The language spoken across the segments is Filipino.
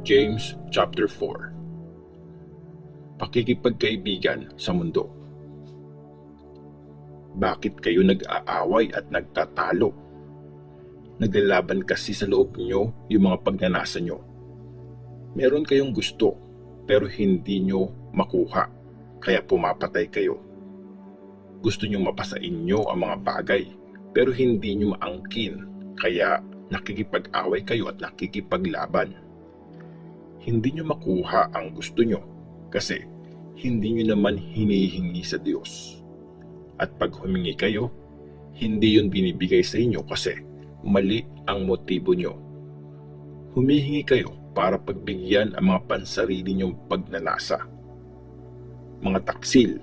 James chapter 4. Pakikipagkaibigan sa mundo. Bakit kayo nag-aaway at nagtatalo? Naglalaban kasi sa loob nyo yung mga pagnanasa nyo. Meron kayong gusto pero hindi nyo makuha, kaya pumapatay kayo. Gusto nyo mapasa inyo ang mga bagay pero hindi nyo maangkin, kaya nakikipag-away kayo at nakikipaglaban. Hindi nyo makuha ang gusto nyo kasi hindi nyo naman hinihingi sa Diyos. At pag humingi kayo, hindi yun binibigay sa inyo kasi mali ang motibo nyo. Humihingi kayo para pagbigyan ang mga pansarili nyong pagnanasa. Mga taksil,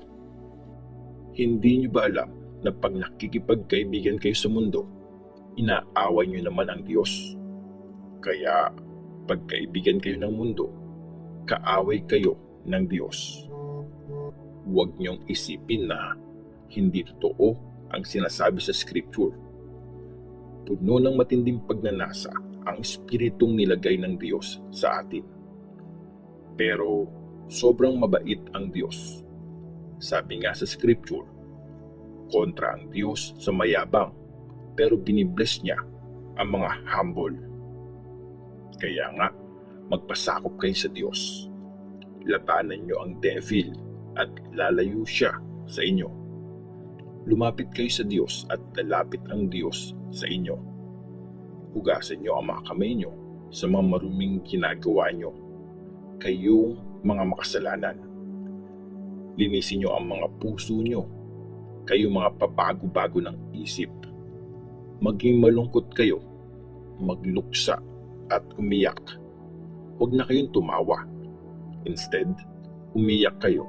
hindi nyo ba alam na pag nakikipagkaibigan kayo sa mundo, inaaway nyo naman ang Diyos? Kaya pagkaibigan kayo ng mundo, kaaway kayo ng Diyos. Huwag niyong isipin na hindi totoo ang sinasabi sa Scripture. Puno ng matinding pagnanasa ang espiritong nilagay ng Diyos sa atin. Pero sobrang mabait ang Diyos. Sabi nga sa Scripture, kontra ang Diyos sa mayabang, pero binibless niya ang mga humble. Kaya nga, magpasakop kayo sa Diyos. Labanan niyo ang devil at lalayo siya sa inyo. Lumapit kayo sa Diyos at lalapit ang Diyos sa inyo. Hugasan niyo ang mga kamay niyo sa mga maruming ginagawa niyo, kayong mga makasalanan. Linisin niyo ang mga puso niyo, kayong mga pabago-bago ng isip. Maging malungkot kayo, magluksa at umiyak. Huwag na kayong tumawa. Instead, umiyak kayo.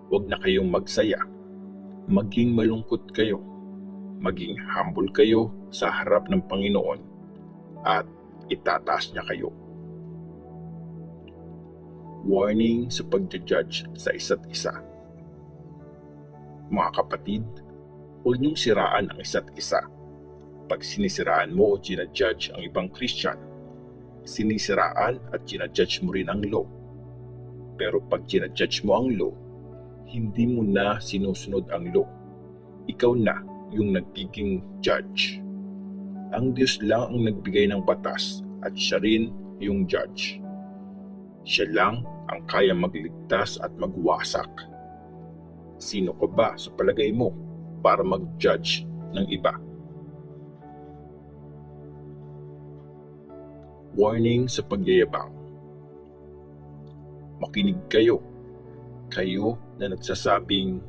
Huwag na kayong magsaya. Maging malungkot kayo. Maging humble kayo sa harap ng Panginoon at itataas niya kayo. Warning sa pagja-judge sa isa't isa. Mga kapatid, huwag niyong siraan ang isa't isa. Pag sinisiraan mo o ginajudge ang ibang Christian, sinisiraan at ginajudge mo rin ang law. Pero pag ginajudge mo ang law, hindi mo na sinusunod ang law. Ikaw na yung nagiging judge. Ang Diyos lang ang nagbigay ng batas at siya rin yung judge. Siya lang ang kaya magligtas at magwasak. Sino ka ba sa palagay mo para mag-judge ng iba? Warning sa pagyayabang. Makinig kayo. Kayo na nagsasabing,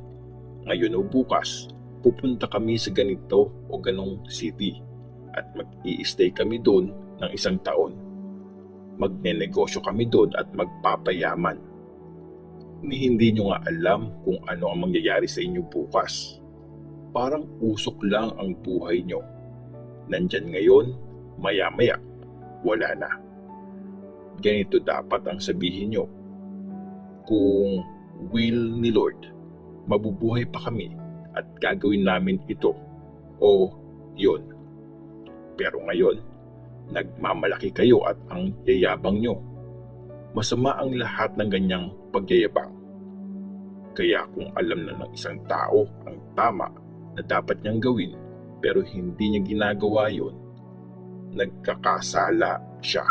ngayon o bukas, pupunta kami sa ganito o ganong city at mag-i-stay kami doon ng 1 taon. Magnenegosyo kami doon at magpapayaman. Hindi nyo nga alam kung ano ang mangyayari sa inyo bukas. Parang usok lang ang buhay nyo. Nandyan ngayon, maya-maya, wala na. Ganito dapat ang sabihin nyo. Kung will ni Lord, mabubuhay pa kami at gagawin namin ito o yun. Pero ngayon, nagmamalaki kayo at ang yayabang nyo. Masama ang lahat ng ganyang pagyayabang. Kaya kung alam na ng isang tao ang tama na dapat niyang gawin pero hindi niya ginagawa yon, nagkakasala siya.